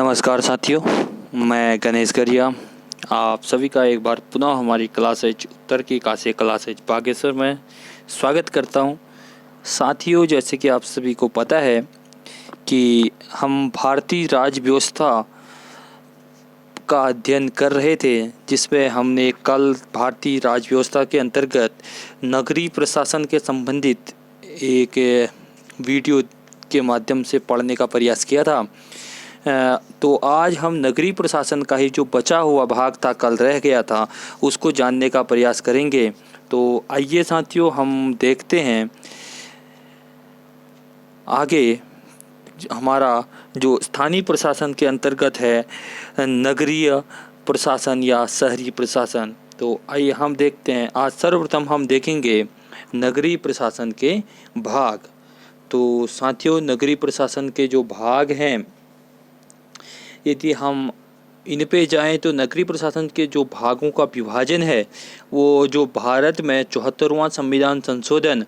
नमस्कार साथियों, मैं गणेश गरिया आप सभी का एक बार पुनः हमारी क्लासेज उत्तर की काशी क्लासेज बागेश्वर में स्वागत करता हूं। साथियों, जैसे कि आप सभी को पता है कि हम भारतीय राज्य व्यवस्था का अध्ययन कर रहे थे, जिसमें हमने कल भारतीय राज्य व्यवस्था के अंतर्गत नगरीय प्रशासन के संबंधित एक वीडियो के माध्यम से पढ़ने का प्रयास किया था। तो आज हम नगरीय प्रशासन का ही जो बचा हुआ भाग था, कल रह गया था, उसको जानने का प्रयास करेंगे। तो आइए साथियों, हम देखते हैं आगे हमारा जो स्थानीय प्रशासन के अंतर्गत है नगरीय प्रशासन या शहरी प्रशासन। तो आइए हम देखते हैं। आज सर्वप्रथम हम देखेंगे नगरीय प्रशासन के भाग। तो साथियों, नगरीय प्रशासन के जो भाग हैं, यदि हम इन पे जाएं तो नगरीय प्रशासन के जो भागों का विभाजन है वो जो भारत में 74वां संविधान संशोधन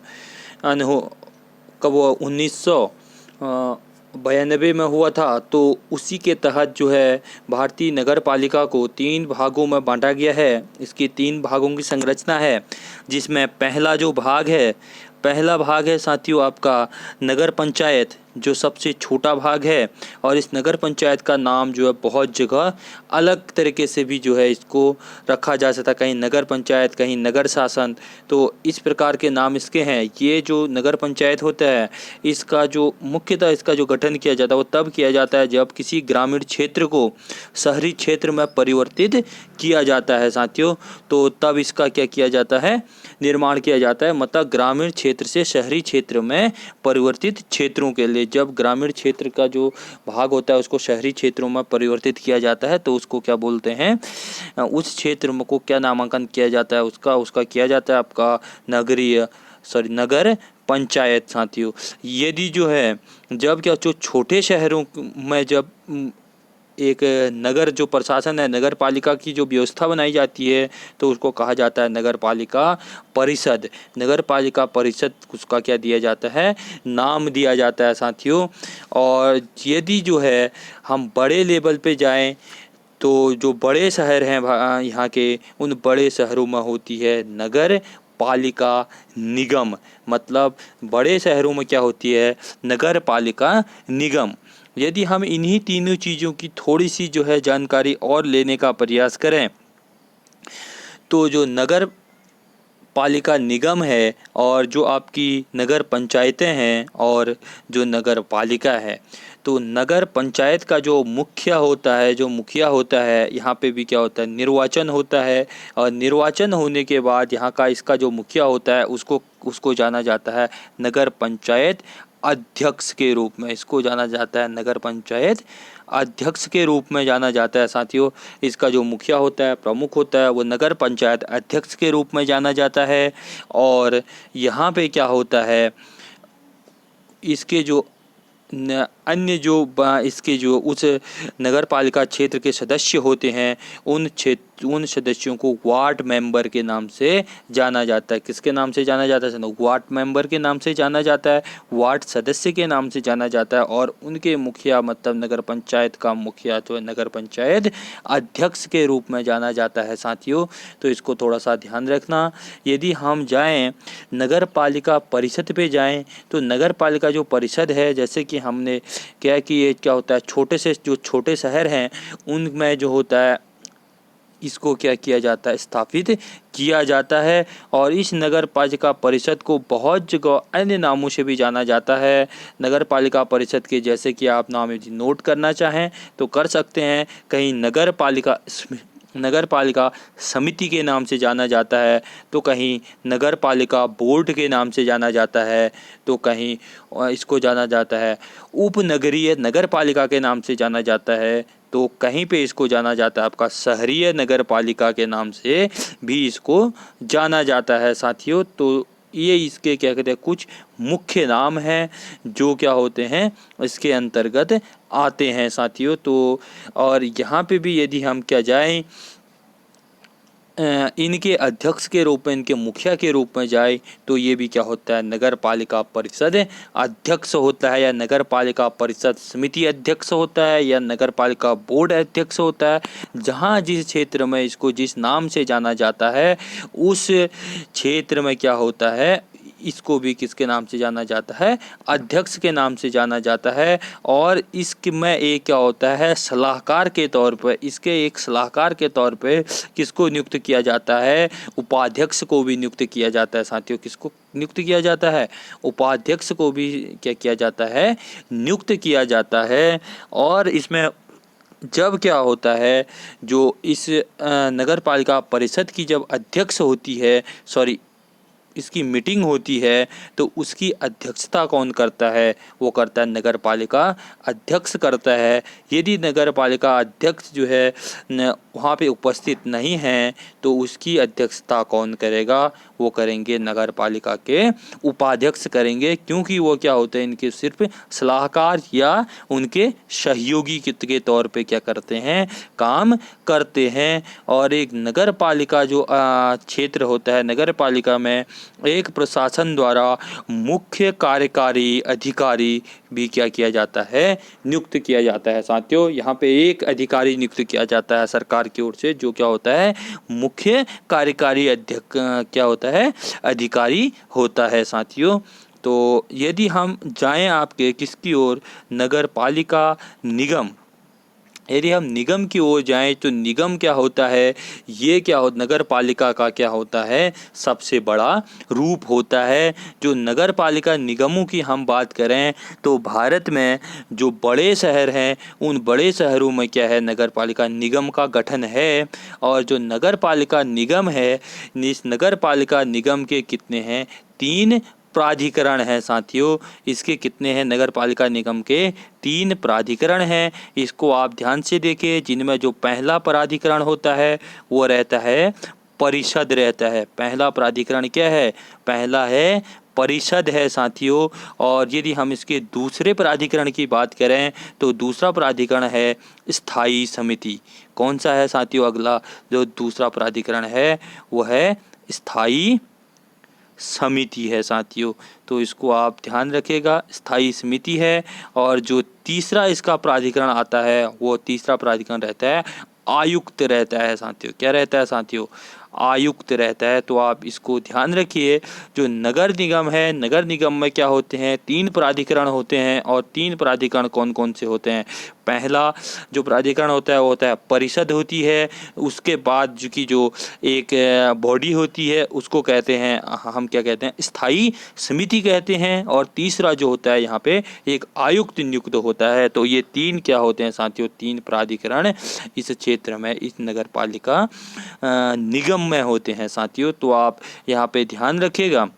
कब 1992 में हुआ था, तो उसी के तहत जो है भारतीय नगर पालिका को 3 भागों में बांटा गया है। इसकी 3 भागों की संरचना है, जिसमें पहला भाग है साथियों आपका नगर पंचायत, जो सबसे छोटा भाग है। और इस नगर पंचायत का नाम जो है बहुत जगह अलग तरीके से भी जो है इसको रखा जा सकता है, कहीं नगर पंचायत, कहीं नगर शासन। तो इस प्रकार के नाम इसके हैं। ये जो नगर पंचायत होता है, इसका जो मुख्यतः इसका जो गठन किया जाता है वो तब किया जाता है जब किसी ग्रामीण क्षेत्र को शहरी क्षेत्र में परिवर्तित किया जाता है साथियों। तो तब इसका क्या किया जाता है, निर्माण किया जाता है। मतलब ग्रामीण क्षेत्र से शहरी क्षेत्र में परिवर्तित क्षेत्रों के लिए जब ग्रामीण क्षेत्र का जो भाग होता है उसको शहरी क्षेत्रों में परिवर्तित किया जाता है, तो उसको क्या बोलते हैं, उस क्षेत्र में को क्या नामांकन किया जाता है, उसका किया जाता है आपका नगर पंचायत साथियों। यदि जो है जब क्या जो छोटे शहरों में जब एक नगर जो प्रशासन है, नगर पालिका की जो व्यवस्था बनाई जाती है, तो उसको कहा जाता है नगर पालिका परिषद। नगर पालिका परिषद उसका क्या दिया जाता है, नाम दिया जाता है साथियों। और यदि जो है हम बड़े लेवल पे जाएं तो जो बड़े शहर हैं यहाँ के, उन बड़े शहरों में होती है नगर पालिका निगम। मतलब बड़े शहरों में क्या होती है, नगर पालिका निगम। यदि हम इन्हीं तीनों चीज़ों की थोड़ी सी जो है जानकारी और लेने का प्रयास करें, तो जो नगर पालिका निगम है और जो आपकी नगर पंचायतें हैं और जो नगर पालिका है, तो नगर पंचायत का जो मुखिया होता है, यहाँ पे भी क्या होता है, निर्वाचन होता है। और निर्वाचन होने के बाद यहाँ का इसका जो मुखिया होता है उसको जाना जाता है नगर पंचायत अध्यक्ष के रूप में। इसको जाना जाता है नगर पंचायत अध्यक्ष के रूप में जाना जाता है साथियों। इसका जो मुखिया होता है, प्रमुख होता है, वो नगर पंचायत अध्यक्ष के रूप में जाना जाता है। और यहाँ पे क्या होता है, इसके जो अन्य जो इसके जो उस नगर पालिका क्षेत्र के सदस्य होते हैं, उन सदस्यों को वार्ड मेंबर के नाम से जाना जाता है। किसके नाम से जाना जाता है, वार्ड मेंबर के नाम से जाना जाता है, वार्ड सदस्य के नाम से जाना जाता है। और उनके मुखिया मतलब नगर पंचायत का मुखिया तो नगर पंचायत अध्यक्ष के रूप में जाना जाता है साथियों। तो इसको थोड़ा सा ध्यान रखना। यदि हम जाएं नगर पालिका परिषद पे जाएं, तो नगर पालिका जो परिषद है, जैसे कि हमने क्या कि ये क्या होता है, जो छोटे शहर हैं उनमें जो होता है, इसको क्या किया जाता है, स्थापित किया जाता है। और इस नगर पालिका परिषद को बहुत जगह अन्य नामों से भी जाना जाता है। नगर पालिका परिषद के जैसे कि आप नाम यदि नोट करना चाहें तो कर सकते हैं। कहीं नगर पालिका समिति के नाम से जाना जाता है, तो कहीं नगर पालिका बोर्ड के नाम से जाना जाता है, तो कहीं इसको जाना जाता है उपनगरीय नगर पालिका के नाम से जाना जाता है, तो कहीं पे इसको जाना जाता है आपका शहरीय नगर पालिका के नाम से भी इसको जाना जाता है साथियों। तो ये इसके क्या कहते हैं, कुछ मुख्य नाम हैं जो क्या होते हैं इसके अंतर्गत आते हैं साथियों। तो और यहाँ पे भी यदि हम क्या जाएं इनके अध्यक्ष के रूप में, इनके मुखिया के रूप में जाए तो ये भी क्या होता है, नगर पालिका परिषद अध्यक्ष होता है, या नगर पालिका परिषद समिति अध्यक्ष होता है, या नगर पालिका बोर्ड अध्यक्ष होता है। जहाँ जिस क्षेत्र में इसको जिस नाम से जाना जाता है उस क्षेत्र में क्या होता है, इसको भी किसके नाम से जाना जाता है, अध्यक्ष के नाम से जाना जाता है। और इसमें एक क्या होता है, सलाहकार के तौर पर, इसके एक सलाहकार के तौर पे किसको नियुक्त किया जाता है, उपाध्यक्ष को भी नियुक्त किया जाता है। साथियों, किसको नियुक्त किया जाता है, उपाध्यक्ष को भी क्या किया जाता है, नियुक्त किया जाता है। और इसमें जब क्या होता है, जो इस नगर पालिका परिषद की जब अध्यक्ष होती है, इसकी मीटिंग होती है, तो उसकी अध्यक्षता कौन करता है, वो करता है नगर पालिका अध्यक्ष करता है। यदि नगर पालिका अध्यक्ष जो है वहाँ पे उपस्थित नहीं है तो उसकी अध्यक्षता कौन करेगा, वो करेंगे नगर पालिका के उपाध्यक्ष करेंगे, क्योंकि वो क्या होते हैं, इनके सिर्फ सलाहकार या उनके सहयोगी के तौर पे क्या करते हैं, काम करते हैं। और एक नगर पालिका जो क्षेत्र होता है, नगर पालिका में एक प्रशासन द्वारा मुख्य कार्यकारी अधिकारी भी क्या किया जाता है, नियुक्त किया जाता है। साथियों, यहाँ पे एक अधिकारी नियुक्त किया जाता है सरकार की ओर से, जो क्या होता है, मुख्य कार्यकारी अध्यक्ष क्या होता है, अधिकारी होता है। साथियों, तो यदि हम जाएं आपके किसकी ओर, नगर पालिका निगम, यदि हम निगम की ओर जाएं तो निगम क्या होता है, ये क्या हो, नगर पालिका का क्या होता है, सबसे बड़ा रूप होता है। जो नगर पालिका निगमों की हम बात करें तो भारत में जो बड़े शहर हैं उन बड़े शहरों में क्या है, नगर पालिका निगम का गठन है। और जो नगर पालिका निगम है, इस नगर पालिका निगम के कितने हैं, 3 प्राधिकरण है। साथियों, इसके कितने हैं, नगर पालिका निगम के 3 प्राधिकरण हैं। इसको आप ध्यान से देखें, जिनमें जो पहला प्राधिकरण होता है वो रहता है परिषद रहता है। पहला प्राधिकरण क्या है, पहला है परिषद है। साथियों, और यदि हम इसके दूसरे प्राधिकरण की बात करें तो दूसरा प्राधिकरण है स्थायी समिति। कौन सा है साथियों, अगला जो दूसरा प्राधिकरण है वो है स्थायी समिति है। साथियों, तो इसको आप ध्यान रखिएगा, स्थायी समिति है। और जो तीसरा इसका प्राधिकरण आता है, वो तीसरा प्राधिकरण रहता है आयुक्त रहता है। साथियों, क्या रहता है साथियों, आयुक्त रहता है। तो आप इसको ध्यान रखिए। जो नगर निगम है, नगर निगम में क्या होते हैं, 3 प्राधिकरण होते हैं। और 3 प्राधिकरण कौन कौन से होते हैं, पहला जो प्राधिकरण होता है वो होता है परिषद होती है। उसके बाद जो एक बॉडी होती है उसको कहते हैं, हम क्या कहते हैं, स्थायी समिति कहते हैं। और तीसरा जो होता है यहाँ पे एक आयुक्त नियुक्त होता है। तो ये 3 क्या होते हैं साथियों, 3 प्राधिकरण इस क्षेत्र में, इस नगर पालिका निगम में होते हैं। साथियों, तो आप यहाँ पे ध्यान रखिएगा।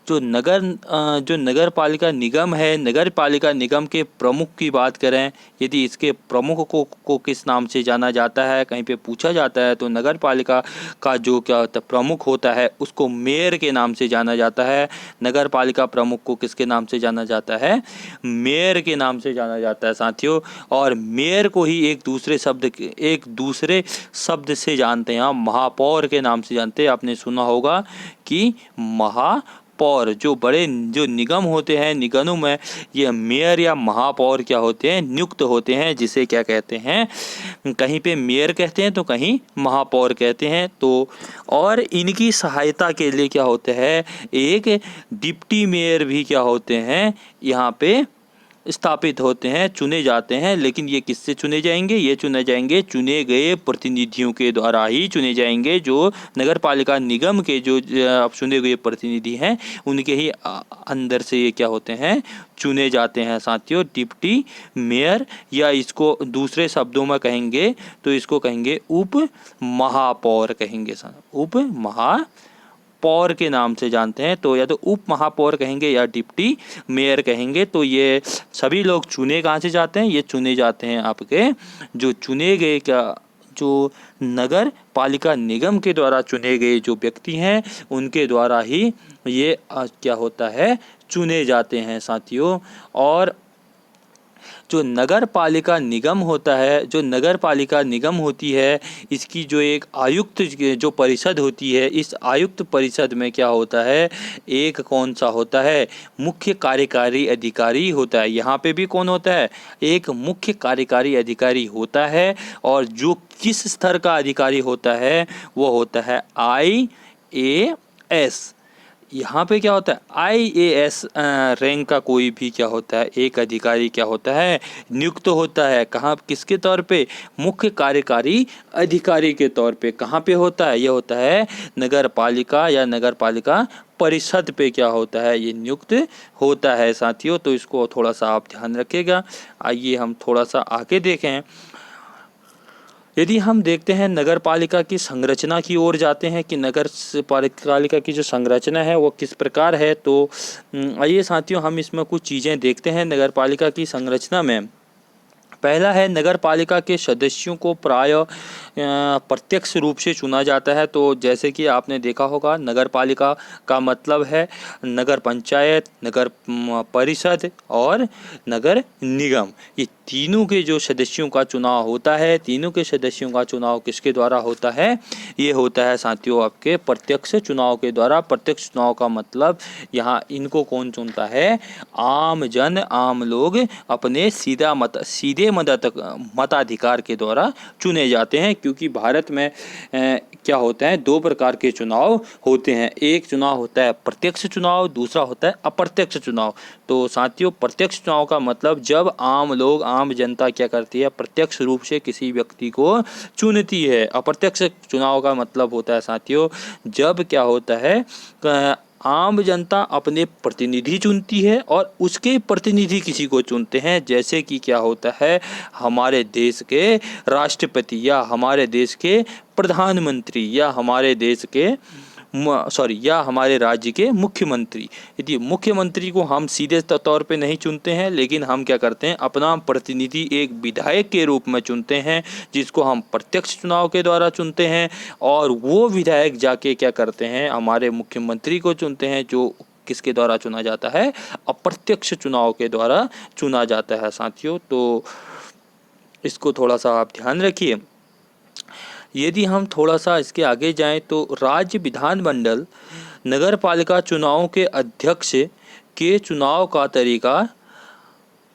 जो नगर पालिका निगम है, नगर पालिका निगम के प्रमुख की बात करें, यदि इसके प्रमुख को किस नाम से जाना जाता है, कहीं पे पूछा जाता है, तो नगर पालिका का जो क्या होता है प्रमुख होता है उसको मेयर के नाम से जाना जाता है। नगर पालिका प्रमुख को किसके नाम से जाना जाता है, मेयर के नाम से जाना जाता है। साथियों, और मेयर को ही एक दूसरे शब्द से जानते हैं, महापौर के नाम से जानते हैं। आपने सुना होगा कि महापौर, जो निगम होते हैं, निगमों में ये मेयर या महापौर क्या होते हैं, नियुक्त होते हैं, जिसे क्या कहते हैं, कहीं पे मेयर कहते हैं तो कहीं महापौर कहते हैं। तो और इनकी सहायता के लिए क्या होते हैं, एक डिप्टी मेयर भी क्या होते हैं यहाँ पे स्थापित होते हैं, चुने जाते हैं। लेकिन ये किससे चुने जाएंगे, ये चुने जाएंगे चुने गए प्रतिनिधियों के द्वारा ही चुने जाएंगे। जो नगर पालिका निगम के जो चुने गए प्रतिनिधि हैं उनके ही अंदर से ये क्या होते हैं, चुने जाते हैं। साथियों, डिप्टी मेयर, या इसको दूसरे शब्दों में कहेंगे तो इसको कहेंगे उप महापौर कहेंगे। उप महापौर के नाम से जानते हैं। तो या तो उप महापौर कहेंगे या डिप्टी मेयर कहेंगे। तो ये सभी लोग चुने कहाँ से जाते हैं, ये चुने जाते हैं आपके जो चुने गए जो नगर पालिका निगम के द्वारा चुने गए जो व्यक्ति हैं उनके द्वारा ही ये क्या होता है, चुने जाते हैं। साथियों, और जो नगर पालिका निगम होता है, जो नगर पालिका निगम होती है, इसकी जो एक आयुक्त जो परिषद होती है, इस आयुक्त परिषद में क्या होता है, एक कौन सा होता है, मुख्य कार्यकारी अधिकारी होता है। यहाँ पे भी कौन होता है, एक मुख्य कार्यकारी अधिकारी होता है। और जो किस स्तर का अधिकारी होता है, वो होता है IAS। यहाँ पे क्या होता है, IAS रैंक का कोई भी क्या होता है, एक अधिकारी क्या होता है, नियुक्त होता है। कहाँ, किसके तौर पे, मुख्य कार्यकारी अधिकारी के तौर पे। कहाँ पे होता है, ये होता है नगर पालिका या नगर पालिका परिषद पे क्या होता है, ये नियुक्त होता है साथियों। तो इसको थोड़ा सा आप ध्यान रखिएगा। आइए हम थोड़ा सा आगे देखें। यदि हम देखते हैं नगर पालिका की संरचना की ओर जाते हैं कि नगर पालिका की जो संरचना है वो किस प्रकार है, तो आइए साथियों हम इसमें कुछ चीज़ें देखते हैं नगर पालिका की संरचना में। पहला है, नगर पालिका के सदस्यों को प्राय प्रत्यक्ष रूप से चुना जाता है। तो जैसे कि आपने देखा होगा, नगर पालिका का मतलब है नगर पंचायत, नगर परिषद और नगर निगम। ये तीनों के जो सदस्यों का चुनाव होता है, तीनों के सदस्यों का चुनाव किसके द्वारा होता है, ये होता है साथियों आपके प्रत्यक्ष चुनाव के द्वारा। प्रत्यक्ष चुनाव का मतलब यहाँ इनको कौन चुनता है, आम जन, आम लोग अपने सीधे मताधिकार के द्वारा चुने जाते हैं। क्योंकि भारत में क्या होता है, दो प्रकार के चुनाव होते हैं। एक चुनाव होता है प्रत्यक्ष चुनाव, दूसरा होता है अप्रत्यक्ष चुनाव। तो साथियों प्रत्यक्ष चुनाव का मतलब जब आम लोग, आम जनता क्या करती है, प्रत्यक्ष रूप से किसी व्यक्ति को चुनती है। अप्रत्यक्ष चुनाव का मतलब होता है साथियों जब क्या होता है, आम जनता अपने प्रतिनिधि चुनती है और उसके प्रतिनिधि किसी को चुनते हैं। जैसे कि क्या होता है, हमारे देश के राष्ट्रपति या हमारे देश के प्रधानमंत्री या हमारे देश के या हमारे राज्य के मुख्यमंत्री। यदि मुख्यमंत्री को हम सीधे तौर पे नहीं चुनते हैं, लेकिन हम क्या करते हैं, अपना प्रतिनिधि एक विधायक के रूप में चुनते हैं, जिसको हम प्रत्यक्ष चुनाव के द्वारा चुनते हैं। और वो विधायक जाके क्या करते हैं, हमारे मुख्यमंत्री को चुनते हैं, जो किसके द्वारा चुना जाता है, अप्रत्यक्ष चुनाव के द्वारा चुना जाता है साथियों। तो इसको थोड़ा सा आप ध्यान रखिए। यदि हम थोड़ा सा इसके आगे जाएं तो राज्य विधानमंडल नगर पालिका चुनाव के अध्यक्ष के चुनाव का तरीका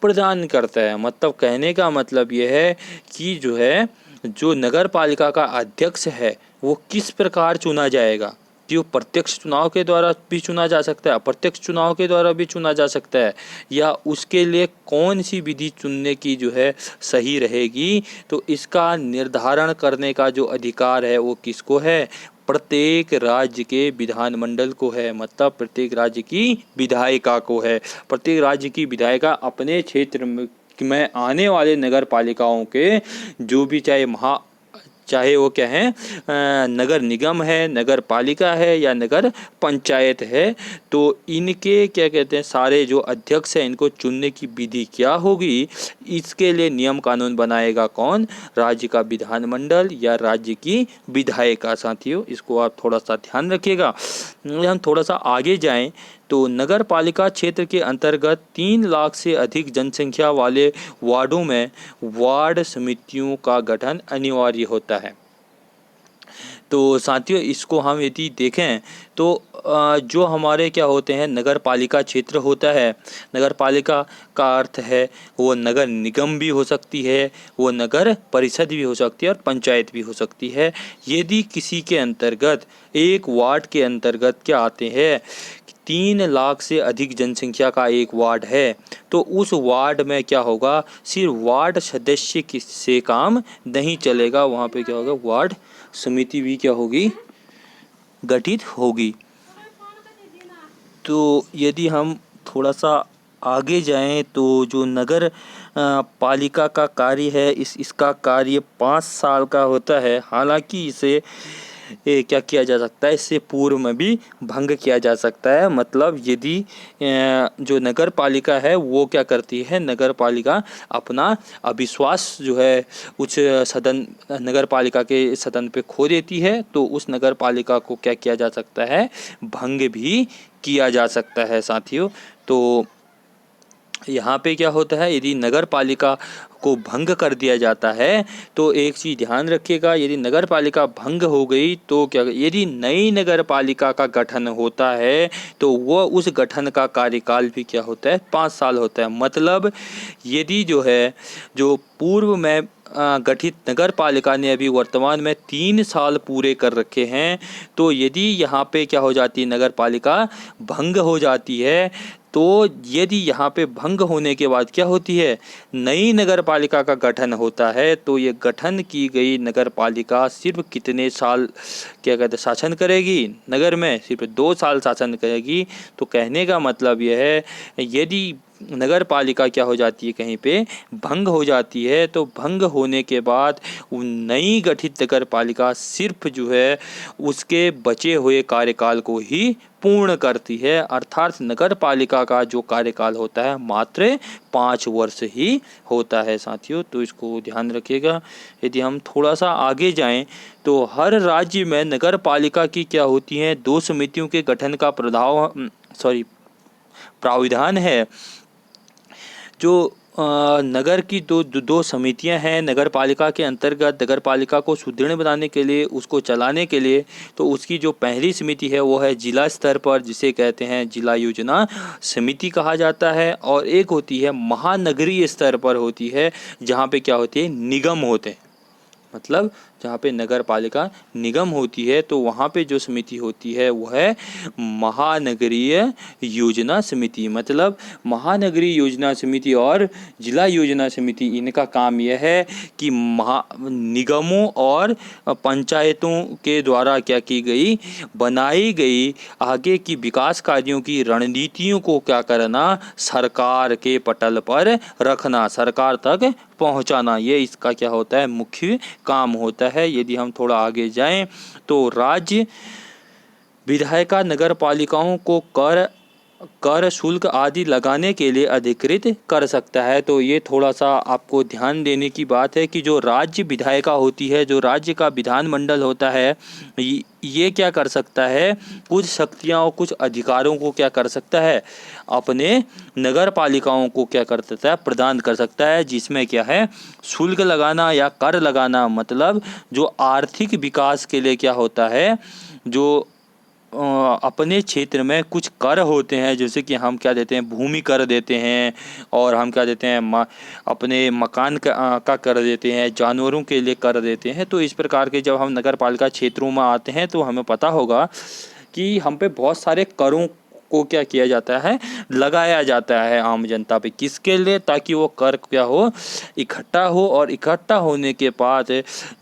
प्रदान करता है। मतलब कहने का मतलब यह है कि जो नगर पालिका का अध्यक्ष है वो किस प्रकार चुना जाएगा। कि वो प्रत्यक्ष चुनाव के द्वारा भी चुना जा सकता है, अप्रत्यक्ष चुनाव के द्वारा भी चुना जा सकता है, या उसके लिए कौन सी विधि चुनने की सही रहेगी, तो इसका निर्धारण करने का जो अधिकार है वो किसको है, प्रत्येक राज्य के विधानमंडल को है। मतलब प्रत्येक राज्य की विधायिका को है। प्रत्येक राज्य की विधायिका अपने क्षेत्र में आने वाले नगर पालिकाओं के जो भी चाहे वो क्या है, नगर निगम है, नगर पालिका है या नगर पंचायत है, तो इनके क्या कहते हैं, सारे जो अध्यक्ष हैं इनको चुनने की विधि क्या होगी, इसके लिए नियम कानून बनाएगा कौन, राज्य का विधानमंडल या राज्य की विधायिका। साथियों इसको आप थोड़ा सा ध्यान रखिएगा। हम थोड़ा सा आगे जाएं तो नगर पालिका क्षेत्र के अंतर्गत 3 लाख से अधिक जनसंख्या वाले वार्डों में वार्ड समितियों का गठन अनिवार्य होता है। तो साथियों इसको हम यदि देखें तो जो हमारे क्या होते हैं, नगर पालिका क्षेत्र होता है, नगर पालिका का अर्थ है वो नगर निगम भी हो सकती है, वो नगर परिषद भी हो सकती है और पंचायत भी हो सकती है। यदि किसी के अंतर्गत, एक वार्ड के अंतर्गत क्या आते हैं, 3 लाख से अधिक जनसंख्या का एक वार्ड है, तो उस वार्ड में क्या होगा, सिर्फ वार्ड सदस्य से काम नहीं चलेगा, वहाँ पे क्या होगा, वार्ड समिति भी क्या होगी, गठित होगी। तो यदि हम थोड़ा सा आगे जाएं तो जो नगर पालिका का कार्य है, इसका कार्य 5 साल का होता है। हालांकि इसे क्या किया जा सकता है, इससे पूर्व में भी भंग किया जा सकता है। मतलब यदि जो नगर पालिका है वो क्या करती है, नगर पालिका अपना अविश्वास उस सदन, नगर पालिका के सदन पे खो देती है, तो उस नगर पालिका को क्या किया जा सकता है, भंग भी किया जा सकता है साथियों। तो यहाँ पे क्या होता है, यदि नगर पालिका को भंग कर दिया जाता है तो एक चीज़ ध्यान रखिएगा, यदि नगर पालिका भंग हो गई तो क्या, यदि नई नगर पालिका का गठन होता है तो वह उस गठन का कार्यकाल भी क्या होता है, 5 साल होता है। मतलब यदि जो है, जो पूर्व में गठित नगर पालिका ने अभी वर्तमान में 3 साल पूरे कर रखे हैं, तो यदि यहाँ पे क्या हो जाती है, नगर पालिका भंग हो जाती है, तो यदि यहाँ पे भंग होने के बाद क्या होती है, नई नगर पालिका का गठन होता है, तो ये गठन की गई नगर पालिका सिर्फ कितने साल क्या कहते हैं शासन करेगी, नगर में सिर्फ 2 साल शासन करेगी। तो कहने का मतलब यह है, यदि नगर पालिका क्या हो जाती है, कहीं पे भंग हो जाती है, तो भंग होने के बाद नई गठित नगर पालिका सिर्फ जो है उसके बचे हुए कार्यकाल को ही पूर्ण करती है। अर्थात नगर पालिका का जो कार्यकाल होता है मात्र 5 वर्ष ही होता है साथियों, तो इसको ध्यान रखिएगा। यदि हम थोड़ा सा आगे जाएं तो हर राज्य में नगर पालिका की क्या होती हैं, 2 समितियों के गठन का प्राविधान है। जो नगर की दो समितियां हैं नगर पालिका के अंतर्गत, नगर पालिका को सुदृढ़ बनाने के लिए, उसको चलाने के लिए, तो उसकी जो पहली समिति है वो है जिला स्तर पर, जिसे कहते हैं जिला योजना समिति कहा जाता है। और एक होती है महानगरीय स्तर पर होती है, जहाँ पे क्या होती है, निगम होते हैं। मतलब जहाँ पे नगर पालिका निगम होती है तो वहाँ पे जो समिति होती है वो है महानगरीय योजना समिति। मतलब महानगरीय योजना समिति और जिला योजना समिति, इनका काम यह है कि निगमों और पंचायतों के द्वारा क्या की गई, बनाई गई आगे की विकास कार्यों की रणनीतियों को क्या करना, सरकार के पटल पर रखना, सरकार तक पहुंचाना, ये इसका क्या होता है, मुख्य काम होता है। यदि हम थोड़ा आगे जाएं तो राज्य विधायिका नगर पालिकाओं को कर शुल्क आदि लगाने के लिए अधिकृत कर सकता है। तो ये थोड़ा सा आपको ध्यान देने की बात है कि जो राज्य विधायिका होती है, जो राज्य का विधानमंडल होता है, ये क्या कर सकता है, कुछ शक्तियां और कुछ अधिकारों को क्या कर सकता है, अपने नगर पालिकाओं को क्या कर सकता है, प्रदान कर सकता है। जिसमें क्या है, शुल्क लगाना या कर लगाना, मतलब जो आर्थिक विकास के लिए क्या होता है, जो अपने क्षेत्र में कुछ कर होते हैं, जैसे कि हम क्या देते हैं, भूमि कर देते हैं, और हम क्या देते हैं, अपने मकान का कर देते हैं, जानवरों के लिए कर देते हैं। तो इस प्रकार के जब हम नगर पालिका क्षेत्रों में आते हैं तो हमें पता होगा कि हम पे बहुत सारे करों को क्या किया जाता है, लगाया जाता है आम जनता पे। किसके लिए, ताकि वो कर क्या हो, इकट्ठा हो, और इकट्ठा होने के बाद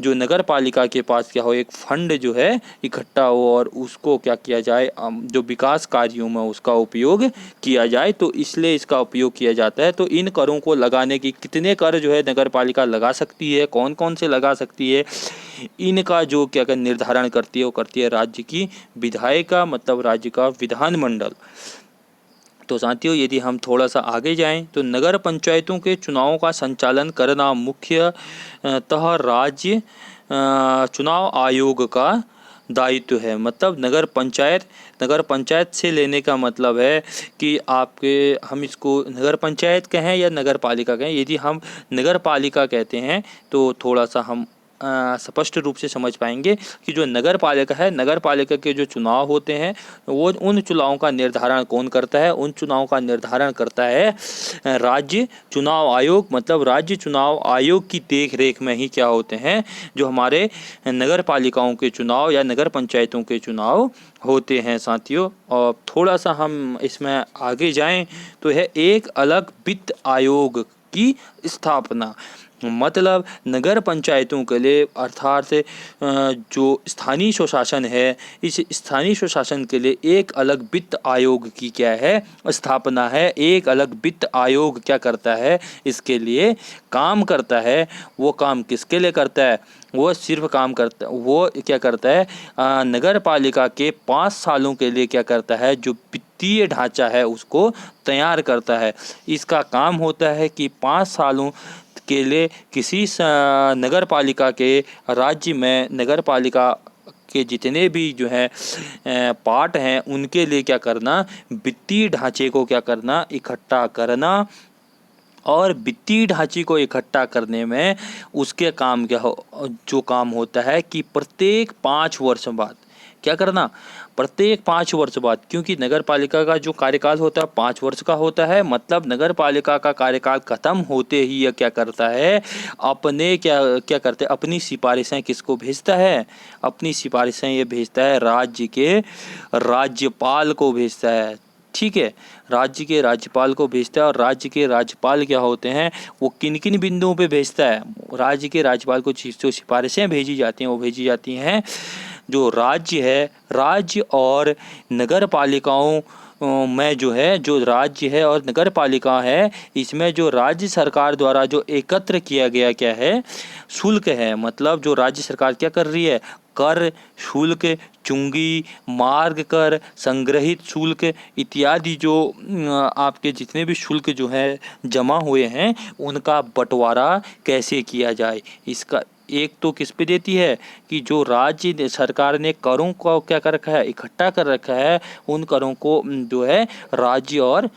जो नगर पालिका के पास क्या हो, एक फंड जो है इकट्ठा हो, और उसको क्या किया जाए, जो विकास कार्यों में उसका उपयोग किया जाए। तो इसलिए इसका उपयोग किया जाता है। तो इन करों को लगाने की, कितने कर जो है नगर पालिका लगा सकती है, कौन कौन से लगा सकती है, इनका जो क्या निर्धारण करती है, वो करती है राज्य की विधायिका, मतलब राज्य का विधानमंडल। तो साथियों, यदि हम थोड़ा सा आगे जाएं तो नगर पंचायतों के चुनावों का संचालन करना मुख्यतः राज्य चुनाव आयोग का दायित्व है। मतलब नगर पंचायत से लेने का मतलब है कि आपके, हम इसको नगर पंचायत कहें या नगर पालिका कहें, यदि हम नगर पालिका कहते हैं तो थोड़ा सा हम स्पष्ट रूप से समझ पाएंगे कि जो नगर पालिका है, नगर पालिका के जो चुनाव होते हैं, वो उन चुनावों का निर्धारण कौन करता है, उन चुनावों का निर्धारण करता है राज्य चुनाव आयोग। मतलब राज्य चुनाव आयोग की देख रेख में ही क्या होते हैं, जो हमारे नगर पालिकाओं के चुनाव या नगर पंचायतों के चुनाव होते हैं साथियों। और थोड़ा सा हम इसमें आगे जाएं तो है एक अलग वित्त आयोग की स्थापना। मतलब नगर पंचायतों के लिए, अर्थात जो स्थानीय स्वशासन है, इस स्थानीय स्वशासन के लिए एक अलग वित्त आयोग की क्या है, स्थापना है। एक अलग वित्त आयोग क्या करता है, इसके लिए काम करता है। वो काम किसके लिए करता है, वो सिर्फ काम करता, वो क्या करता है, नगर पालिका के 5 सालों के लिए क्या करता है, जो वित्तीय ढांचा है उसको तैयार करता है। इसका काम होता है कि 5 सालों के लिए किसी नगर पालिका के राज्य में नगर पालिका के जितने भी जो है पार्ट हैं, उनके लिए क्या करना, वित्तीय ढांचे को क्या करना, इकट्ठा करना, और वित्तीय ढांचे को इकट्ठा करने में उसके काम जो काम होता है कि प्रत्येक 5 वर्ष बाद क्या करना, प्रत्येक 5 वर्ष बाद, क्योंकि नगर पालिका का जो कार्यकाल होता है 5 वर्ष का होता है, मतलब नगर पालिका का कार्यकाल खत्म होते ही यह क्या करता है, अपने क्या क्या करते हैं, अपनी सिफारिशें किसको भेजता है, अपनी सिफारिशें ये भेजता है राज्य के राज्यपाल को भेजता है। ठीक है, राज्य के राज्यपाल को भेजता है। और राज्य के राज्यपाल क्या होते हैं, वो किन किन बिंदुओं पे भेजता है, राज्य के राज्यपाल को जो सिफारिशें भेजी जाती हैं वो भेजी जाती हैं जो राज्य है, राज्य और नगर पालिकाओं में जो है, जो राज्य है और नगर पालिका है, इसमें जो राज्य सरकार द्वारा जो एकत्र किया गया क्या है, शुल्क है। मतलब जो राज्य सरकार क्या कर रही है, कर, शुल्क, चुंगी, मार्ग कर, संग्रहित शुल्क इत्यादि जो आपके जितने भी शुल्क जो है जमा हुए हैं उनका बंटवारा कैसे किया जाए, इसका एक तो किस पे देती है कि जो राज्य सरकार ने करों को क्या कर रखा है, इकट्ठा कर रखा है, उन करों को जो है राज्य और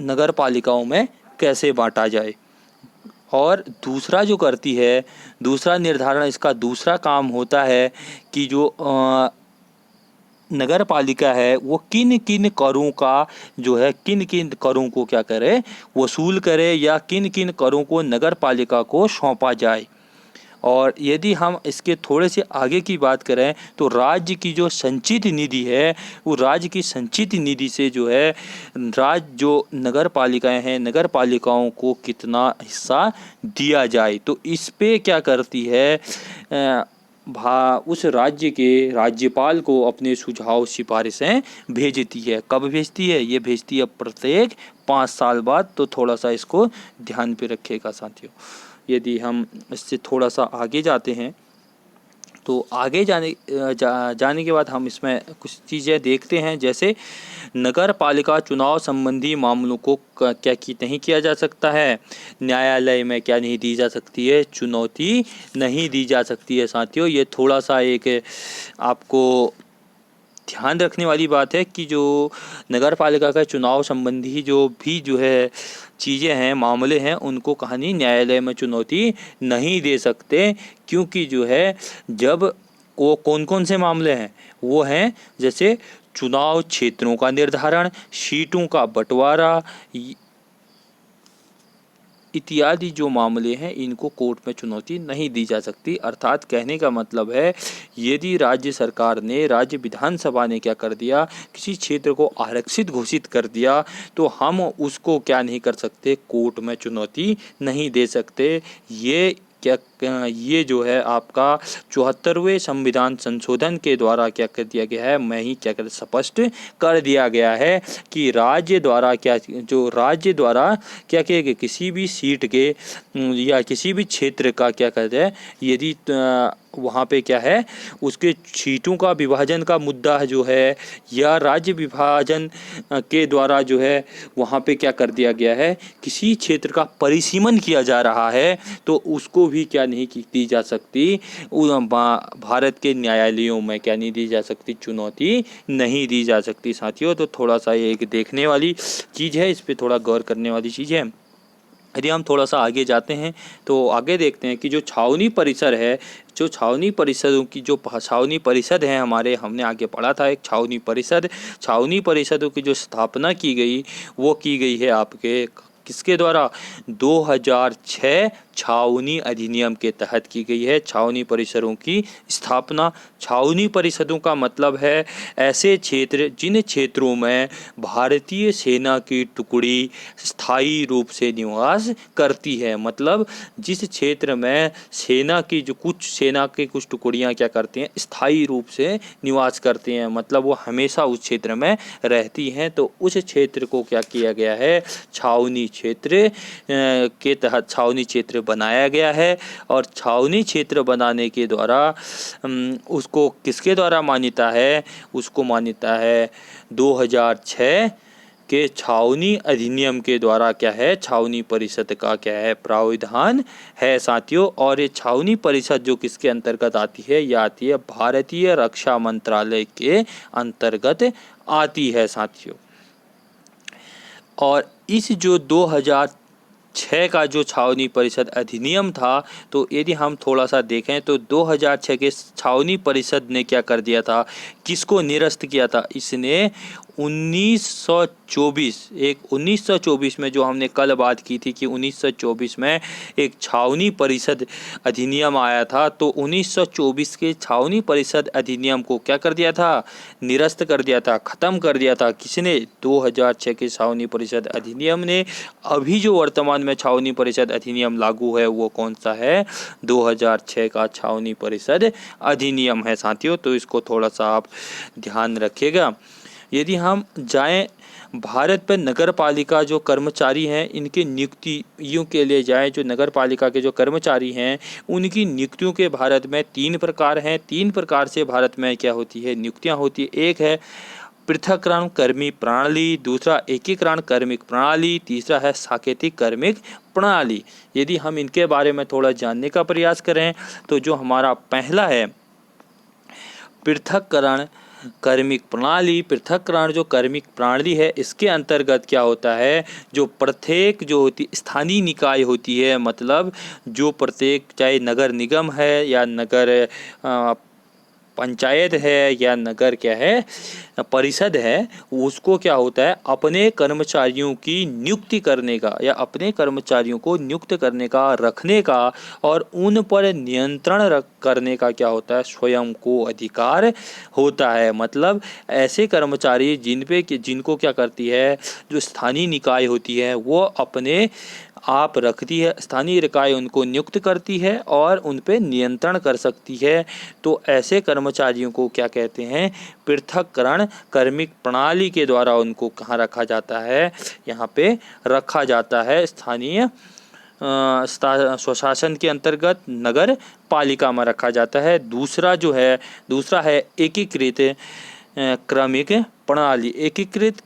नगर पालिकाओं में कैसे बांटा जाए। और दूसरा जो करती है, दूसरा निर्धारण, इसका दूसरा काम होता है कि जो नगर पालिका है वो किन किन करों का जो है, किन किन करों को क्या करे, वसूल करे, या किन किन करों को नगर पालिका को सौंपा जाए। और यदि हम इसके थोड़े से आगे की बात करें तो राज्य की जो संचित निधि है, वो राज्य की संचित निधि से जो है राज्य जो नगर पालिकाएँ हैं, नगर पालिकाओं को कितना हिस्सा दिया जाए, तो इस पे क्या करती है, उस राज्य के राज्यपाल को अपने सुझाव सिफारिशें भेजती है। कब भेजती है, ये भेजती है प्रत्येक 5 साल बाद। तो थोड़ा सा इसको ध्यान पे रखिएगा साथियों। यदि हम इससे थोड़ा सा आगे जाते हैं तो आगे जाने के बाद हम इसमें कुछ चीज़ें देखते हैं, जैसे नगर पालिका चुनाव संबंधी मामलों को क्या की नहीं किया जा सकता है, न्यायालय में क्या नहीं दी जा सकती है, चुनौती नहीं दी जा सकती है। साथियों ये थोड़ा सा एक आपको ध्यान रखने वाली बात है कि जो नगर पालिका का चुनाव संबंधी जो भी जो है चीज़ें हैं, मामले हैं, उनको कहानी न्यायालय में चुनौती नहीं दे सकते, क्योंकि जो है जब वो कौन कौन से मामले हैं, वो हैं जैसे चुनाव क्षेत्रों का निर्धारण, सीटों का बंटवारा इत्यादि जो मामले हैं, इनको कोर्ट में चुनौती नहीं दी जा सकती। अर्थात कहने का मतलब है, यदि राज्य सरकार ने, राज्य विधानसभा ने क्या कर दिया, किसी क्षेत्र को आरक्षित घोषित कर दिया, तो हम उसको क्या नहीं कर सकते, कोर्ट में चुनौती नहीं दे सकते। ये जो है आपका 74वें संविधान संशोधन के द्वारा क्या कर दिया गया है, मैं ही क्या कर स्पष्ट कर दिया गया है कि राज्य द्वारा क्या किया गया, किसी भी सीट के या किसी भी क्षेत्र का क्या कहते हैं, यदि वहाँ पे क्या है, उसके सीटों का विभाजन का मुद्दा जो है, या राज्य विभाजन के द्वारा जो है वहाँ पे क्या कर दिया गया है, किसी क्षेत्र का परिसीमन किया जा रहा है, तो उसको भी क्या नहीं दी जा सकती, भारत के न्यायालयों में क्या नहीं दी जा सकती, चुनौती नहीं दी जा सकती। साथियों तो थोड़ा सा ये एक देखने वाली चीज़ है, इस पर थोड़ा गौर करने वाली चीज़ है। यदि हम थोड़ा सा आगे जाते हैं तो आगे देखते हैं कि जो छावनी परिसर है, जो छावनी परिषदों की जो छावनी परिषद है हमारे, हमने आगे पढ़ा था एक छावनी परिषदों की जो स्थापना की गई, वो की गई है आपके किसके द्वारा, 2006 छावनी अधिनियम के तहत की गई है छावनी परिसरों की स्थापना। छावनी परिषदों का मतलब है ऐसे क्षेत्र जिन क्षेत्रों में भारतीय सेना की टुकड़ी स्थायी रूप से निवास करती है। मतलब जिस क्षेत्र में सेना की कुछ टुकड़ियां क्या करती हैं, स्थायी रूप से निवास करती हैं, मतलब वो हमेशा उस क्षेत्र में रहती हैं, तो उस क्षेत्र को क्या किया गया है, छावनी क्षेत्र के तहत छावनी क्षेत्र बनाया गया है। और छावनी क्षेत्र बनाने के द्वारा उसको किसके द्वारा मान्यता है, उसको मान्यता है 2006 के छावनी अधिनियम के द्वारा क्या है, छावनी परिषद का क्या है, प्रावधान है साथियों। और ये छावनी परिषद जो किसके अंतर्गत आती है, यह आती है भारतीय रक्षा मंत्रालय के अंतर्गत आती है साथियों। और इस जो 2006 का जो छावनी परिषद अधिनियम था, तो यदि हम थोड़ा सा देखें तो 2006 के छावनी परिषद ने क्या कर दिया था, किसको निरस्त किया था, इसने 1924 में, जो हमने कल बात की थी कि 1924 में एक छावनी परिषद अधिनियम आया था, तो 1924 के छावनी परिषद अधिनियम को क्या कर दिया था, निरस्त कर दिया था, ख़त्म कर दिया था। किसने? 2006 के छावनी परिषद अधिनियम ने। अभी जो वर्तमान में छावनी परिषद अधिनियम लागू है वो कौन सा है? 2006 का छावनी परिषद अधिनियम है साथियों, तो इसको थोड़ा सा आप ध्यान रखिएगा। यदि हम जाएं भारत पर नगर पालिका जो कर्मचारी हैं इनके नियुक्तियों के लिए जाएं, जो नगर पालिका के जो कर्मचारी हैं उनकी नियुक्तियों के भारत में 3 प्रकार हैं। 3 प्रकार से भारत में क्या होती है, नियुक्तियां होती है। एक है पृथक्करण कर्मी प्रणाली, दूसरा एकीकरण कर्मिक प्रणाली, तीसरा है सांकेतिक कर्मिक प्रणाली। यदि हम इनके बारे में थोड़ा जानने का प्रयास करें तो जो हमारा पहला है पृथक्करण कर्मिक प्रणाली, पृथक्करण जो कर्मिक प्रणाली है इसके अंतर्गत क्या होता है, जो प्रत्येक जो होती स्थानीय निकाय होती है, मतलब जो प्रत्येक चाहे नगर निगम है या नगर पंचायत है या नगर क्या है परिषद है, उसको क्या होता है अपने कर्मचारियों की नियुक्ति करने का या अपने कर्मचारियों को नियुक्त करने का, रखने का और उन पर नियंत्रण करने का क्या होता है, स्वयं को अधिकार होता है। मतलब ऐसे कर्मचारी जिनको क्या करती है, जो स्थानीय निकाय होती है वो अपने आप रखती है, स्थानीय निकाय उनको नियुक्त करती है और उन पे नियंत्रण कर सकती है। तो ऐसे कर्मचारियों को क्या कहते हैं, पृथक्करण कर्मिक प्रणाली के द्वारा उनको कहाँ रखा जाता है, यहाँ पे रखा जाता है स्थानीय स्वशासन के अंतर्गत नगर पालिका में रखा जाता है। दूसरा है एकीकृत क्रमिक प्रणाली। एकीकृत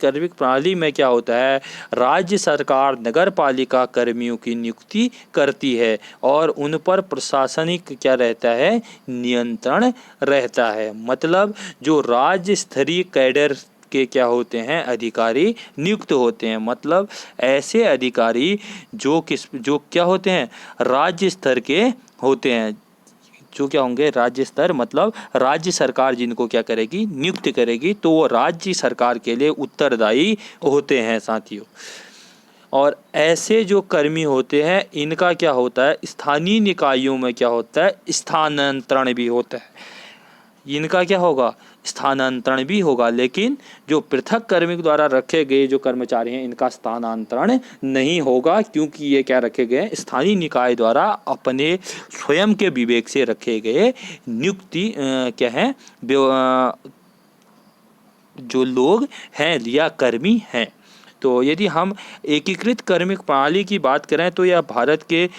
कर्मिक प्रणाली में क्या होता है, राज्य सरकार नगर पालिका कर्मियों की नियुक्ति करती है और उन पर प्रशासनिक क्या रहता है, नियंत्रण रहता है। मतलब जो राज्य स्तरीय कैडर के क्या होते हैं, अधिकारी नियुक्त होते हैं। मतलब ऐसे अधिकारी जो क्या होते हैं, राज्य स्तर के होते हैं, जो क्या होंगे, राज्य स्तर, मतलब राज्य सरकार जिनको क्या करेगी, नियुक्त करेगी, तो वो राज्य सरकार के लिए उत्तरदायी होते हैं साथियों। और ऐसे जो कर्मी होते हैं इनका क्या होता है, स्थानीय निकायों में क्या होता है, स्थानांतरण भी होता है। इनका क्या होगा, स्थानांतरण भी होगा, लेकिन जो पृथक कर्मिक द्वारा रखे गए जो कर्मचारी हैं इनका स्थानांतरण नहीं होगा, क्योंकि ये क्या रखे गए, स्थानीय निकाय द्वारा अपने स्वयं के विवेक से रखे गए नियुक्ति क्या है, जो लोग हैं या कर्मी हैं। तो यदि हम एकीकृत कर्मिक प्रणाली की बात करें तो यह भारत के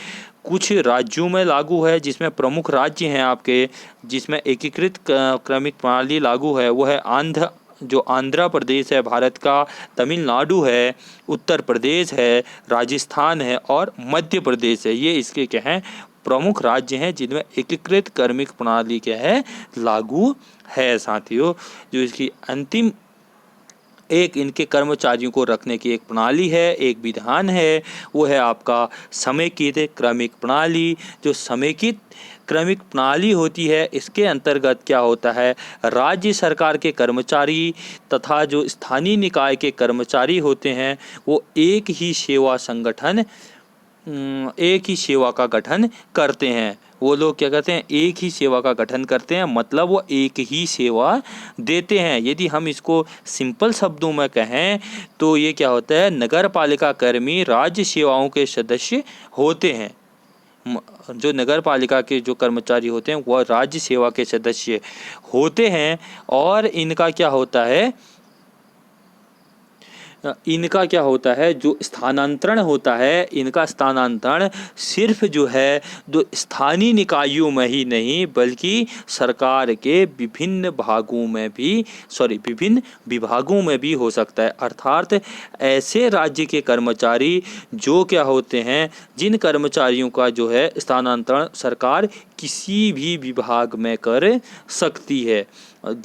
कुछ राज्यों में लागू है, जिसमें प्रमुख राज्य हैं आपके, जिसमें एकीकृत क्रमिक प्रणाली लागू है वो है आंध्र प्रदेश है भारत का, तमिलनाडु है, उत्तर प्रदेश है, राजस्थान है और मध्य प्रदेश है। ये इसके क्या हैं, प्रमुख राज्य हैं जिनमें एकीकृत कर्मिक प्रणाली क्या है, लागू है साथियों। जो इसकी अंतिम एक इनके कर्मचारियों को रखने की एक प्रणाली है, एक विधान है, वो है आपका समेकित क्रमिक प्रणाली। जो समेकित क्रमिक प्रणाली होती है इसके अंतर्गत क्या होता है, राज्य सरकार के कर्मचारी तथा जो स्थानीय निकाय के कर्मचारी होते हैं वो एक ही सेवा का गठन करते हैं। वो लोग क्या करते हैं, एक ही सेवा का गठन करते हैं, मतलब वो एक ही सेवा देते हैं। यदि हम इसको सिंपल शब्दों में कहें तो ये क्या होता है, नगर पालिका कर्मी राज्य सेवाओं के सदस्य होते हैं। जो नगर पालिका के जो कर्मचारी होते हैं वह राज्य सेवा के सदस्य होते हैं। और इनका क्या होता है, जो स्थानांतरण होता है, इनका स्थानांतरण सिर्फ जो है जो स्थानीय निकायों में ही नहीं बल्कि सरकार के विभिन्न विभागों में भी हो सकता है। अर्थात ऐसे राज्य के कर्मचारी जो क्या होते हैं, जिन कर्मचारियों का जो है स्थानांतरण सरकार किसी भी विभाग में कर सकती है,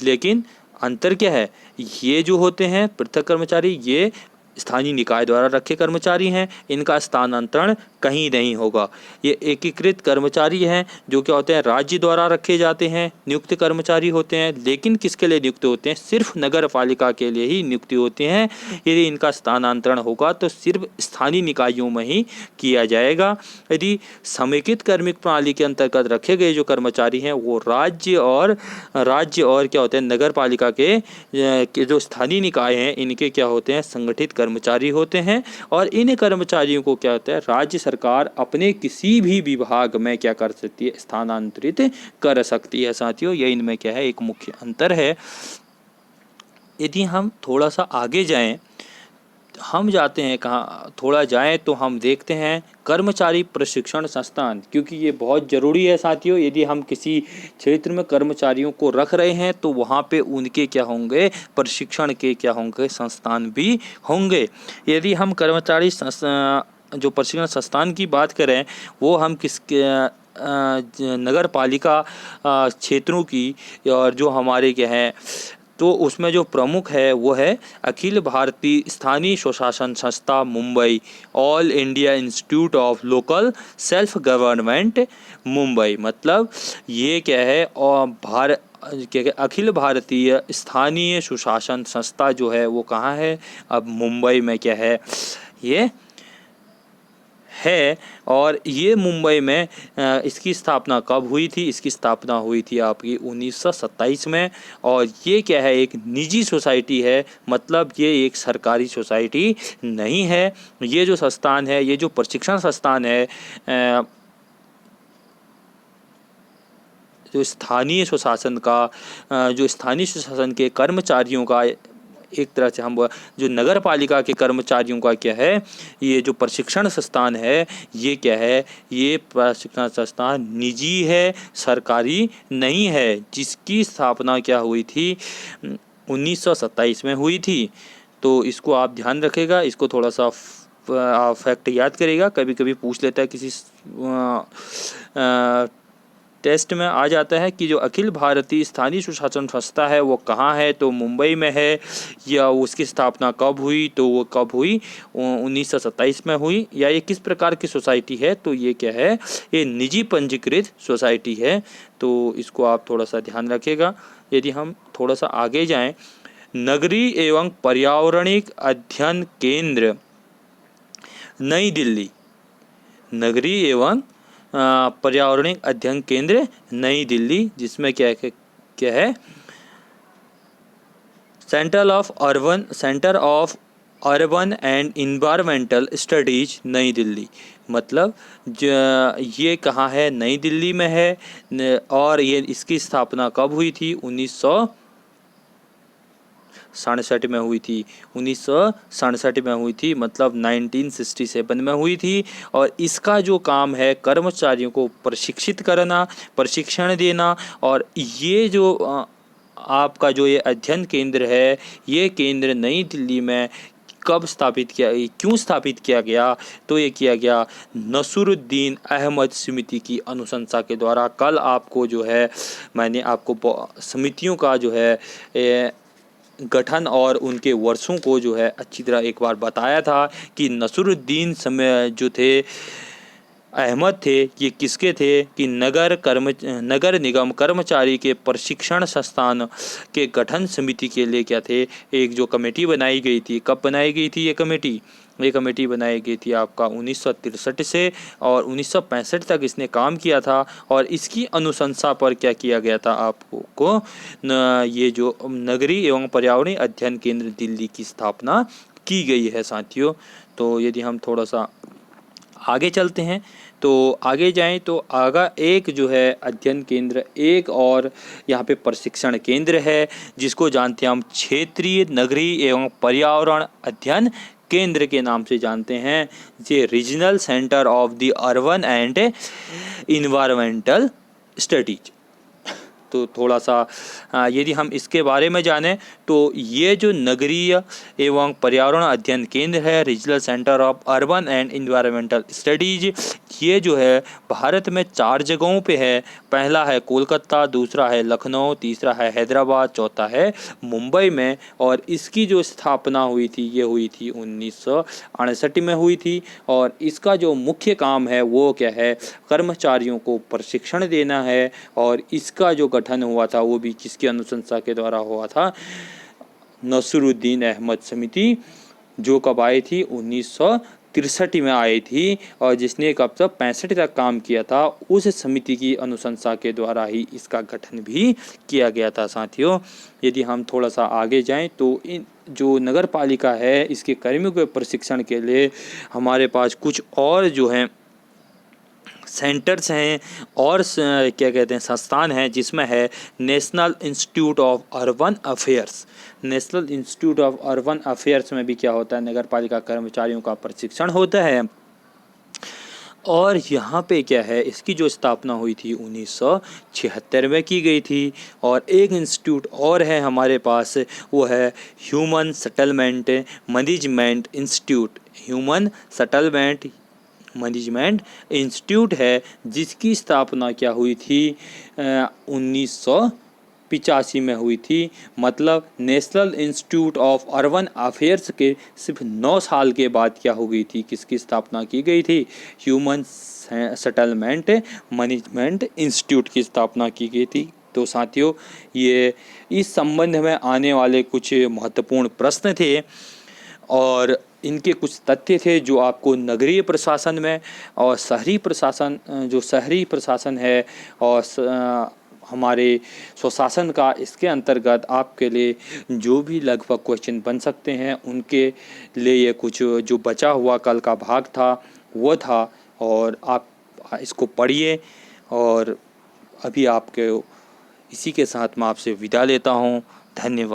लेकिन अंतर क्या है, ये जो होते हैं पृथक कर्मचारी, ये स्थानीय निकाय द्वारा रखे कर्मचारी हैं, इनका स्थानांतरण कहीं नहीं होगा। ये एकीकृत कर्मचारी हैं जो क्या होते हैं, राज्य द्वारा रखे जाते हैं, नियुक्त कर्मचारी होते हैं। लेकिन किसके लिए नियुक्त होते हैं, सिर्फ नगर पालिका के लिए ही नियुक्त होते हैं। यदि इनका स्थानांतरण होगा तो सिर्फ स्थानीय निकायों में ही किया जाएगा। यदि समेकित कार्मिक प्रणाली के अंतर्गत रखे गए जो कर्मचारी हैं वो राज्य और क्या होते हैं, नगर पालिका के जो स्थानीय निकाय हैं इनके क्या होते हैं, संगठित कर्मचारी होते हैं। और इन कर्मचारियों को क्या होता है, राज्य सरकार अपने किसी भी विभाग में क्या कर सकती है, स्थानांतरित कर सकती है। साथियों, ये इनमें क्या है, एक मुख्य अंतर है। यदि हम थोड़ा सा आगे जाएं, हम जाते हैं कहाँ, थोड़ा जाएं तो हम देखते हैं कर्मचारी प्रशिक्षण संस्थान, क्योंकि ये बहुत ज़रूरी है साथियों। यदि हम किसी क्षेत्र में कर्मचारियों को रख रहे हैं तो वहाँ पे उनके क्या होंगे, प्रशिक्षण के क्या होंगे, संस्थान भी होंगे। यदि हम कर्मचारी जो प्रशिक्षण संस्थान की बात करें, वो हम किसके नगर पालिका क्षेत्रों की, और जो हमारे क्या है, तो उसमें जो प्रमुख है वो है अखिल भारतीय स्थानीय स्वशासन संस्था Mumbai, all India institute of local self government Mumbai. मतलब ये क्या है, और क्या अखिल भारतीय स्थानीय सुशासन संस्था जो है वो कहाँ है, अब मुंबई में क्या है, ये है। और ये मुंबई में इसकी स्थापना कब हुई थी, इसकी स्थापना हुई थी आपकी 1927 में। और ये क्या है, एक निजी सोसाइटी है, मतलब ये एक सरकारी सोसाइटी नहीं है। ये जो संस्थान है, ये जो प्रशिक्षण संस्थान है, जो स्थानीय सुशासन के कर्मचारियों का, एक तरह से हम जो नगर पालिका के कर्मचारियों का क्या है, ये जो प्रशिक्षण संस्थान है, ये क्या है, ये प्रशिक्षण संस्थान निजी है, सरकारी नहीं है, जिसकी स्थापना क्या हुई थी, 1927 में हुई थी। तो इसको आप ध्यान रखेगा, इसको थोड़ा सा फैक्ट याद करेगा, कभी कभी पूछ लेता है किसी टेस्ट में आ जाता है कि जो अखिल भारतीय स्थानीय सुशासन संस्था है वो कहाँ है, तो मुंबई में है। या उसकी स्थापना कब हुई, तो वो कब हुई, 1927 में हुई। या ये किस प्रकार की सोसाइटी है, तो ये क्या है, ये निजी पंजीकृत सोसाइटी है। तो इसको आप थोड़ा सा ध्यान रखिएगा। यदि हम थोड़ा सा आगे जाएं, नगरीय एवं पर्यावरणिक अध्ययन केंद्र नई दिल्ली, नगरीय एवं पर्यावरणिक अध्ययन केंद्र नई दिल्ली, जिसमें क्या है, centre of urban and environmental studies नई दिल्ली। मतलब ये कहाँ है, नई दिल्ली में है। और ये इसकी स्थापना कब हुई थी, 1967 में हुई थी। 1967 में हुई थी, मतलब 1967 में हुई थी। और इसका जो काम है कर्मचारियों को प्रशिक्षित करना, प्रशिक्षण देना। और ये जो आपका जो ये अध्ययन केंद्र है, ये केंद्र नई दिल्ली में कब स्थापित किया, क्यों स्थापित किया गया, तो ये किया गया नसरुद्दीन अहमद समिति की अनुशंसा के द्वारा। कल आपको जो है, मैंने आपको समितियों का जो है गठन और उनके वर्षों को जो है अच्छी तरह एक बार बताया था कि नसरुद्दीन समय जो थे अहमद थे, ये किसके थे कि नगर निगम कर्मचारी के प्रशिक्षण संस्थान के गठन समिति के लिए क्या थे, एक जो कमेटी बनाई गई थी। कब बनाई गई थी ये कमेटी बनाई गई थी आपका 1963 से, और 1965 तक इसने काम किया था। और इसकी अनुशंसा पर क्या किया गया था आपको, ये जो नगरीय एवं पर्यावरणीय अध्ययन केंद्र दिल्ली की स्थापना की गई है साथियों। तो यदि हम थोड़ा सा आगे चलते हैं, तो आगे जाएं तो आगा एक जो है अध्ययन केंद्र, एक और यहाँ पे प्रशिक्षण केंद्र है, जिसको जानते हैं हम क्षेत्रीय नगरीय एवं पर्यावरण अध्ययन केंद्र के नाम से जानते हैं। ये regional centre of the urban and environmental studies. तो थोड़ा सा यदि हम इसके बारे में जानें तो ये जो नगरीय एवं पर्यावरण अध्ययन केंद्र है, regional centre of urban and environmental studies, ये जो है भारत में 4 जगहों पे है। पहला है कोलकाता, दूसरा है लखनऊ, तीसरा है हैदराबाद, चौथा है मुंबई में। और इसकी जो स्थापना हुई थी ये हुई थी 1968 में हुई थी। और इसका जो मुख्य काम है वो क्या है, कर्मचारियों को प्रशिक्षण देना है। और इसका जो गठन हुआ था वो भी किसकी अनुशंसा के द्वारा हुआ था, नसरुद्दीन अहमद समिति, जो कब आई थी 1963 में आई थी और जिसने कब तक 65 तक काम किया था। उस समिति की अनुशंसा के द्वारा ही इसका गठन भी किया गया था। साथियों, यदि हम थोड़ा सा आगे जाएं तो इन जो नगर पालिका है इसके कर्मियों के प्रशिक्षण के लिए हमारे पास कुछ और जो हैं सेंटर्स हैं और क्या कहते हैं संस्थान हैं, जिसमें है national institute of urban affairs. National institute of urban affairs में भी क्या होता है, नगर पालिका कर्मचारियों का प्रशिक्षण होता है। और यहाँ पे क्या है, इसकी जो स्थापना हुई थी 1976 में की गई थी। और एक इंस्टीट्यूट और है हमारे पास, वो है human settlement management institute. Human settlement management institute है, जिसकी स्थापना क्या हुई थी 1985 में हुई थी। मतलब national institute of urban affairs के सिर्फ 9 साल के बाद क्या हो गई थी, किसकी स्थापना की गई थी, ह्यूमन सेटलमेंट मैनेजमेंट इंस्टीट्यूट की स्थापना की गई थी। तो साथियों, ये इस संबंध में आने वाले कुछ महत्वपूर्ण प्रश्न थे और इनके कुछ तथ्य थे जो आपको नगरीय प्रशासन में और शहरी प्रशासन, जो शहरी प्रशासन है और हमारे स्वशासन का, इसके अंतर्गत आपके लिए जो भी लगभग क्वेश्चन बन सकते हैं उनके लिए ये कुछ जो बचा हुआ कल का भाग था वो था। और आप इसको पढ़िए। और अभी आपके इसी के साथ मैं आपसे विदा लेता हूँ। धन्यवाद।